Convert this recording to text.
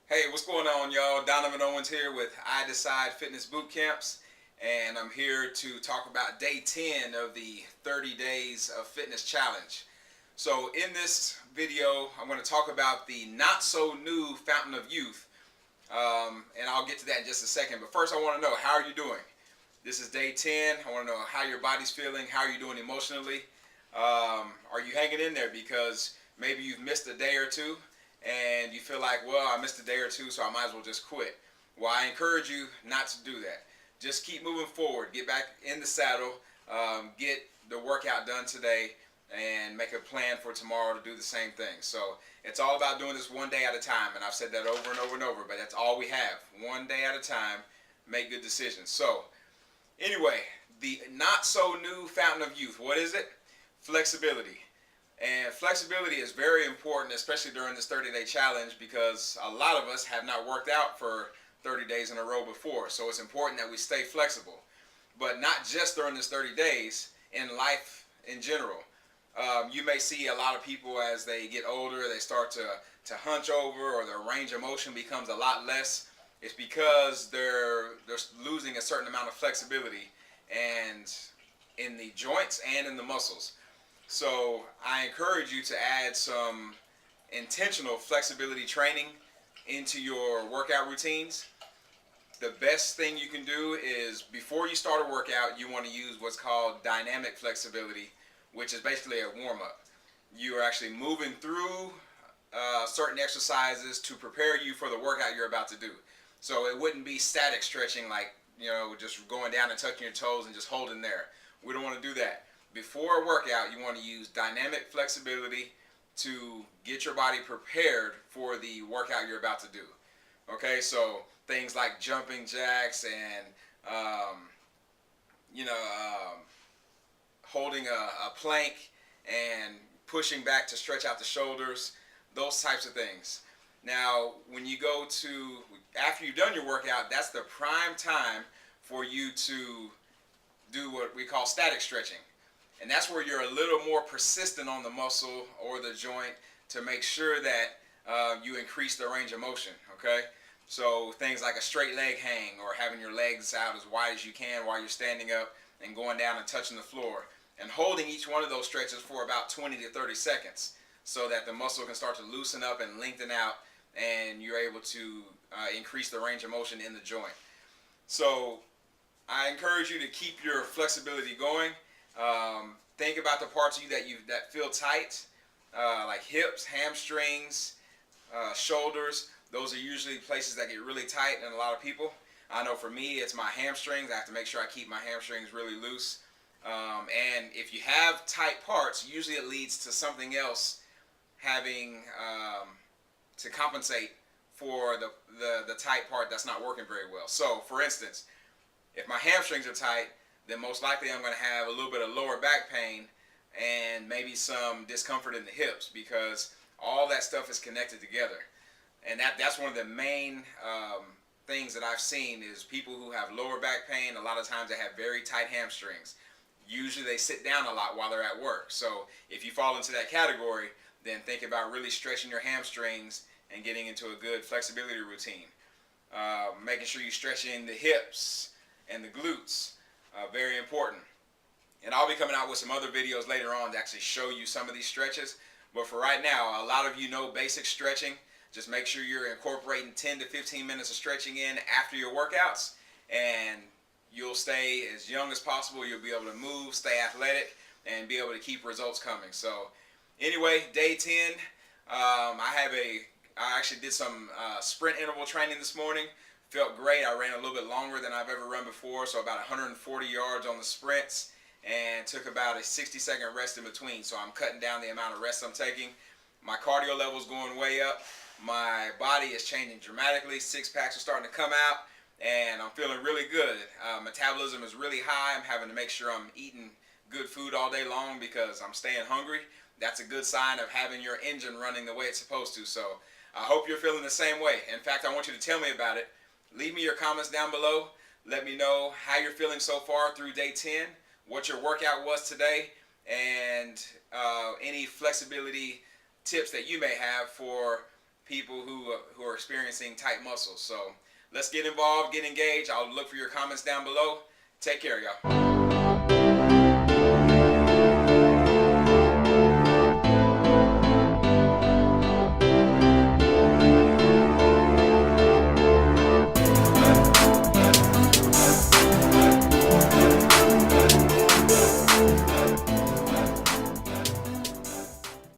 Hey, what's going on, y'all? Donovan Owens here with I Decide Fitness Boot Camps, and I'm here to talk about day 10 of the 30 Days of Fitness Challenge. So, in this video, I'm going to talk about the not so new Fountain of Youth, and I'll get to that in just a second. But first, I want to know, how are you doing? This is day 10. I want to know how your body's feeling, how are you doing emotionally. Are you hanging in there? Because maybe you've missed a day or two and you feel like, well, I missed a day or two, so I might as well just quit. Well, I encourage you not to do that. Just keep moving forward. Get back in the saddle. Get the workout done today and make a plan for tomorrow to do the same thing. So it's all about doing this one day at a time, and I've said that over and over and over, but that's all we have. One day at a time, make good decisions. So anyway, the not so new Fountain of Youth, what is it? Flexibility. And flexibility is very important, especially during this 30-day challenge, because a lot of us have not worked out for 30 days in a row before. So it's important that we stay flexible. But not just during this 30 days, in life in general. You may see a lot of people as they get older, they start to hunch over, or their range of motion becomes a lot less. It's because they're losing a certain amount of flexibility and in the joints and in the muscles. So I encourage you to add some intentional flexibility training into your workout routines. The best thing you can do is, before you start a workout, you want to use what's called dynamic flexibility, which is basically a warm-up. You are actually moving through certain exercises to prepare you for the workout you're about to do. So it wouldn't be static stretching, like, just going down and touching your toes and just holding there. We don't want to do that. Before a workout, you want to use dynamic flexibility to get your body prepared for the workout you're about to do. Okay, so things like jumping jacks and holding a plank and pushing back to stretch out the shoulders, those types of things. Now, when you go to, after you've done your workout, that's the prime time for you to do what we call static stretching. And that's where you're a little more persistent on the muscle or the joint to make sure that you increase the range of motion, okay? So things like a straight leg hang, or having your legs out as wide as you can while you're standing up and going down and touching the floor. And holding each one of those stretches for about 20 to 30 seconds so that the muscle can start to loosen up and lengthen out, and you're able to increase the range of motion in the joint. So I encourage you to keep your flexibility going. Think about the parts of you that feel tight, like hips, hamstrings, shoulders. Those are usually places that get really tight in a lot of people. I know for me, it's my hamstrings. I have to make sure I keep my hamstrings really loose. And if you have tight parts, usually it leads to something else having to compensate for the tight part that's not working very well. So, for instance, if my hamstrings are tight, then most likely I'm going to have a little bit of lower back pain and maybe some discomfort in the hips, because all that stuff is connected together. And that's one of the main things that I've seen is people who have lower back pain. A lot of times they have very tight hamstrings. Usually they sit down a lot while they're at work. So if you fall into that category, then think about really stretching your hamstrings and getting into a good flexibility routine. Making sure you're stretching the hips and the glutes. Very important. And I'll be coming out with some other videos later on to actually show you some of these stretches. But for right now, a lot of you know basic stretching. Just make sure you're incorporating 10 to 15 minutes of stretching in after your workouts, and you'll stay as young as possible. You'll be able to move, stay athletic, and be able to keep results coming. So anyway, day 10, I actually did some sprint interval training this morning. Felt great. I ran a little bit longer than I've ever run before, so about 140 yards on the sprints, and took about a 60-second rest in between. So I'm cutting down the amount of rest I'm taking. My cardio level's going way up. My body is changing dramatically. Six packs are starting to come out, and I'm feeling really good. Metabolism is really high. I'm having to make sure I'm eating good food all day long because I'm staying hungry. That's a good sign of having your engine running the way it's supposed to. So I hope you're feeling the same way. In fact, I want you to tell me about it. Leave me your comments down below. Let me know how you're feeling so far through day 10, what your workout was today, and any flexibility tips that you may have for people who are experiencing tight muscles. So let's get involved, get engaged. I'll look for your comments down below. Take care, y'all.